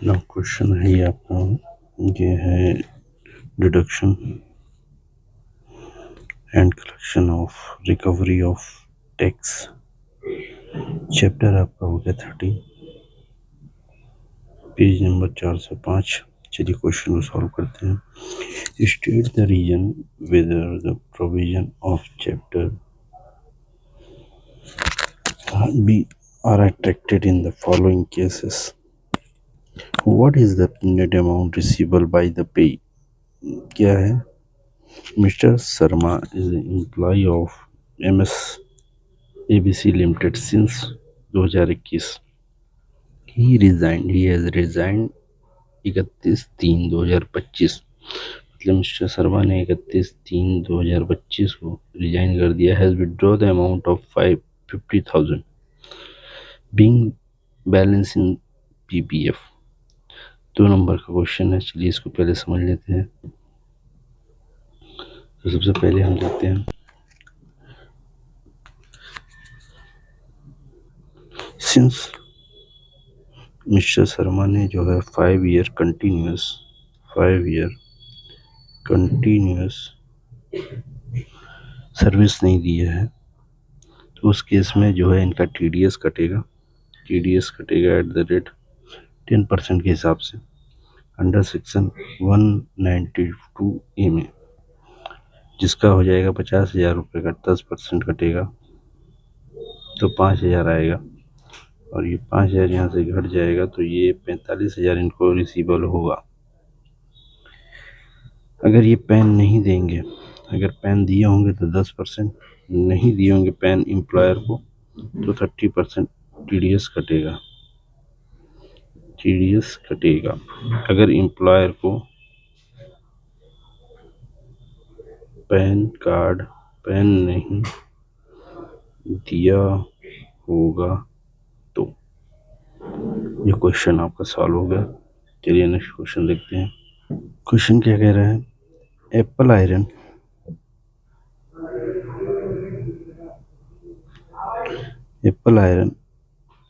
ना क्वेश्चन है ये आपका, ये है deduction and collection of recovery of tax. Chapter आपका हो गया 30, पेज नंबर 405। चलिए क्वेश्चन को सॉल्व करते हैं। State the reason whether the provision of chapter B are attracted in the following cases. What is the net amount receivable by the pay? क्या है? Mr. Sharma is an employee of MS ABC Limited since 2021. He has resigned 31/3/2025। मतलब mister Sharma ने 31/3/2025 को resign कर दिया। Has withdraw the amount of 50,000 being balance in PPF. 2 number का question है, चलिए इसको पहले समझ लेते हैं। तो सबसे पहले हम देखते हैं, सिंस मिस्टर शर्मा ने जो है 5 ईयर कंटिन्यूस सर्विस नहीं दी है, तो उस केस में जो है इनका टीडीएस कटेगा एट द रेट 10% के हिसाब से अंडर सेक्शन 192 ए में, जिसका हो जाएगा 50,000 रुपये का 10% कटेगा तो 5,000 आएगा, और ये 5,000 यहाँ से घट जाएगा तो ये 45,000 इनको रिसीवेबल होगा। अगर ये पैन नहीं देंगे, अगर पैन दिए होंगे तो 10%, नहीं दिए होंगे पैन एम्प्लॉयर को तो 30% टीडीएस कटेगा। अगर एम्प्लॉयर को पैन नहीं दिया होगा तो। ये क्वेश्चन आपका सॉल्व हो गया। चलिए नेक्स्ट क्वेश्चन देखते हैं। क्वेश्चन क्या कह रहा है? Apple iron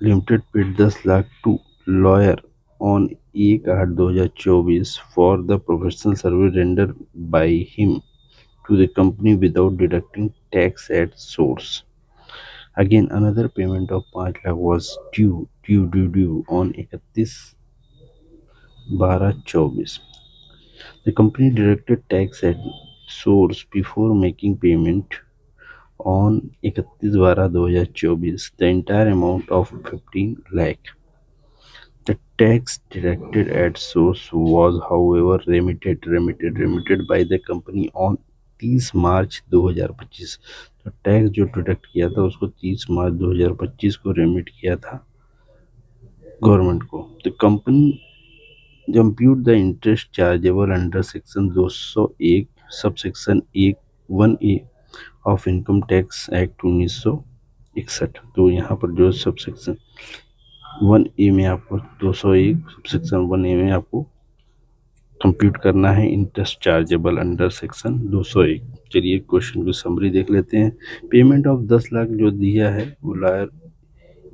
limited paid 10 lakh to lawyer on 1/8/2024 for the professional service render by him to the company without deducting tax at source. Again, another payment of 5 lakh was due on 31/12/24. The company deducted tax at source before making payment on 31/12/2024 the entire amount of 15 lakh. The tax deducted at source was, however, remitted by the company on 30 मार्च 2025। तो tax जो deduct किया था उसको 30 मार्च 2025 को remit किया था government को। The company compute the interest chargeable under section 201 subsection 1A of income tax act 1961। तो यहाँ पर जो सबसेक्शन 1A में आपको 201 सबसेक्शन 1A में आपको कंप्यूट करना है इंटरेस्ट चार्जेबल अंडर सेक्शन 201। चलिए क्वेश्चन की समरी देख लेते हैं। पेमेंट ऑफ 10 लाख जो दिया है वो लायर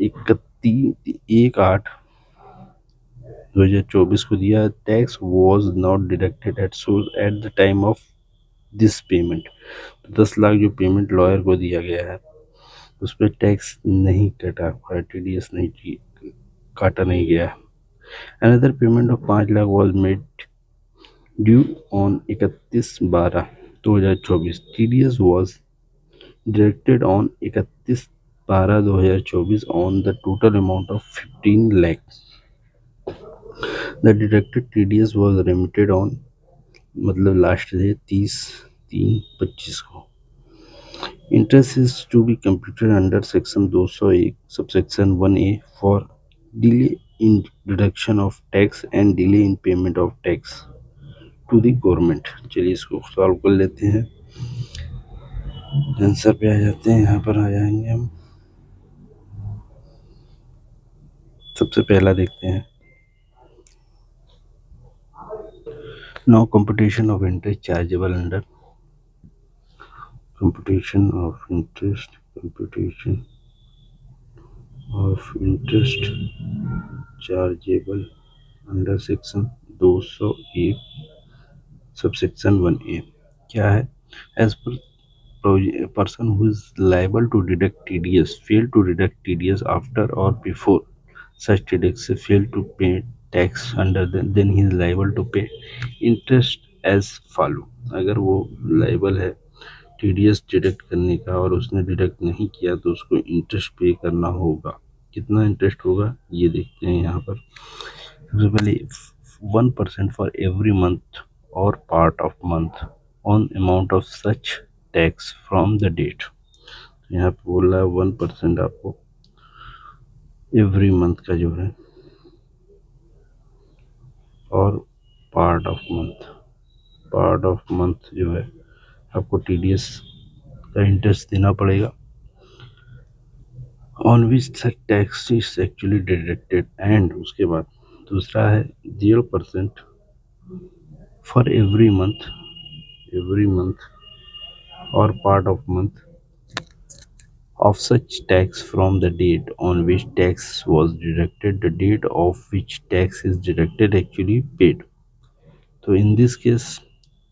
1/8/2024 को दिया। Tax was not deducted at source at the time of this payment. 10 lakh जो पेमेंट लॉयर को दिया गया है उस पर टैक्स नहीं कटा, टीडीएस नहीं काटा नहीं गया। Another payment of 5 lakh was made due on 31/12/2024। TDS was deducted on 31/12/2024 on the total amount of 15 lakh. The deducted TDS was remitted on, मतलब लास्ट डे 30/3/25 को। Interest is to be computed under section 201 subsection 1A for delay in deduction of tax and delay in payment of tax to the government। चलिए इसको solve कर लेते हैं, answer पे आ जाते हैं। यहाँ पर आ जाएंगे हम, सबसे पहला देखते हैं। No computation of interest chargeable under computation of interest chargeable under section 201 subsection 1A क्या है? As per person who is liable to deduct TDS fail to deduct TDS after or before such deduction fail to pay tax under then he is liable to pay interest as follow. अगर वो liable है TDS deduct करने का और उसने deduct नहीं किया तो उसको इंटरेस्ट पे करना होगा। कितना इंटरेस्ट होगा ये देखते हैं यहाँ पर। सबसे पहले 1% फॉर एवरी मंथ और part of month on amount of such tax from the date. यहाँ पे बोल रहा है 1% आपको एवरी मंथ का जो है और पार्ट ऑफ मंथ जो है आपको टीडीएस का इंटरेस्ट देना पड़ेगा on which such tax is actually deducted. And उसके बाद दूसरा है 0% फॉर एवरी मंथ और part of month of such tax from the date on which tax was deducted, the date of which tax is deducted actually paid. So in this case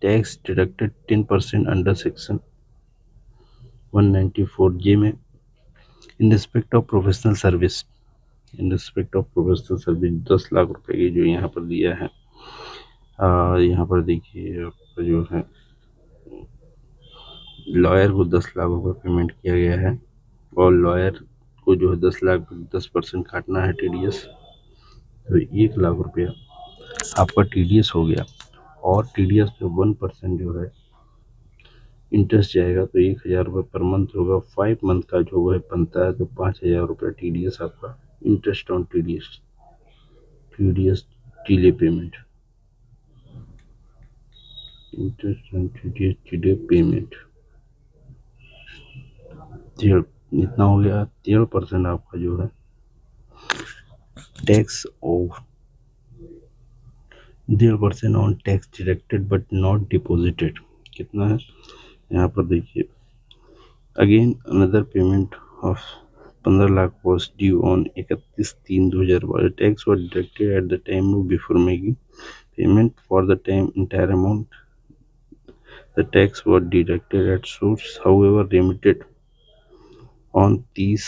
tax deducted 10% under section 194J में in respect of professional service 10 lakh रुपए की जो यहाँ पर दिया है। यहाँ पर देखिए आपका जो है लॉयर को 10 लाख रुपए पेमेंट किया गया है और लॉयर को जो है 10 लाख 10% काटना है टीडीएस। तो 1 लाख रुपया आपका टीडीएस हो गया और टीडीएस पे 1% जो है इंटरेस्ट जाएगा तो 1,000 रुपये पर मंथ होगा। 5 मंथ का जो है बनता है तो 5,000 रुपये टीडीएस आपका interest on TDS delay payment interest on TDS delay payment इतना हो गया। 13% आपका जो है tax of 0% on tax deducted but not deposited कितना है यहाँ पर देखिए। Again another payment of 15 lakh was due on 31/3/2012. Tax was deducted at the time before making payment for the time entire amount. The tax was deducted at source, however, remitted on 30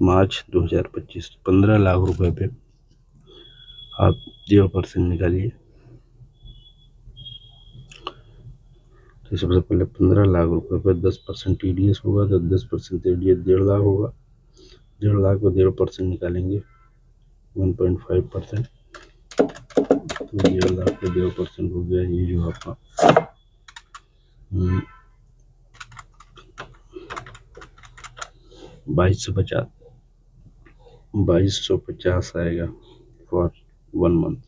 मार्च 2025। 15 लाख रुपए पे आप 0% निकालिए। तो सबसे पहले 15 लाख रुपए पर 10% टीडीएस होगा तो 10% टीडीएस 1.5 लाख होगा। 1.5 लाख को 0% निकालेंगे 1.5%। तो 1.5 लाख को 0% हो गया ये जो आपका 2250 2250 आएगा फॉर 1 मंथ।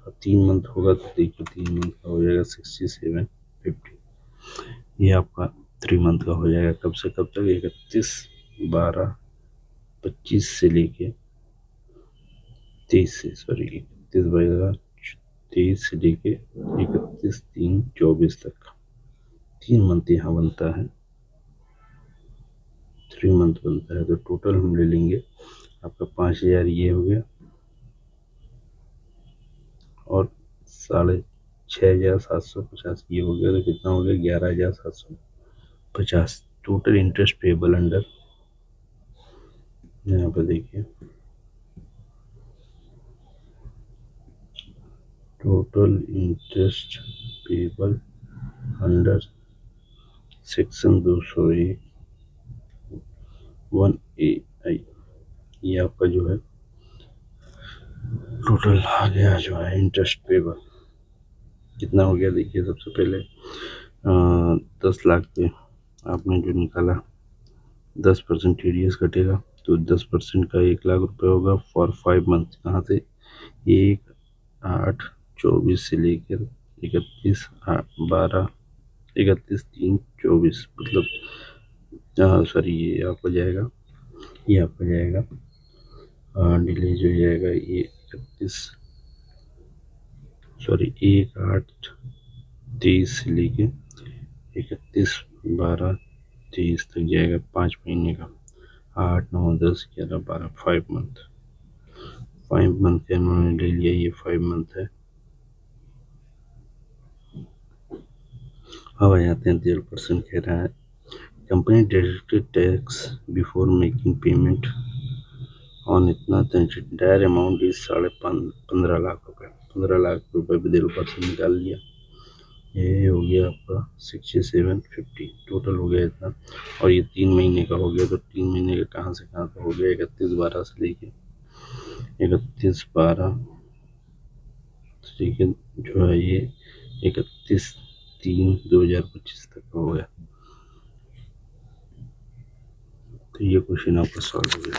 और 3 मंथ होगा तो देखिए 3 मंथ का हो जाएगा 6750। ये आपका 3 मंथ का हो जाएगा कब से कब तक 31/12/25 से लेके 23 से लेके 31/3/24 तक 3 मंथ यहाँ बनता है। 3 मंथ बनता है तो टोटल हम ले लेंगे आपका 5,000 ये हो गया और 6,550 ये हो गया तो कितना हो गया 11,750 टोटल इंटरेस्ट पेबल अंडर। यहाँ पर देखिए total interest payable under section 201A ये आपका जो है टोटल आ गया जो है इंटरेस्ट पेबल कितना हो गया देखिए। सबसे पहले 10 लाख पे आपने जो निकाला 10% टीडीएस कटेगा तो 10% का 1 लाख रुपए होगा फॉर 5 मंथ। कहाँ से 1/8/24 से लेकर 31/12/31/3/24 मतलब सॉरी ये आपको जाएगा डिले जो जाएगा ये 1/8/23 से लेके 31/12/23 तक जाएगा 5 महीने का। 8 9 10 11 12 5 मंथ 5 मंथ का इन्होंने ले लिया, ये 5 मंथ है। अब आ जाते हैं 13% कह रहा है company deducted tax before making payment on इतना तो एंटायर अमाउंट इज 15.5 लाख रुपए। 15 लाख रुपए भी 13% निकाल लिया। ये हो गया आपका 6750 टोटल हो गया इतना। और ये 3 महीने का हो गया, तो 3 महीने का कहाँ से कहाँ का हो गया, 31/12 से लेके 31/12 ठीक है जो है ये 31/3/2025 तक का हो गया। तो ये क्वेश्चन आपका सॉल्व हो गया।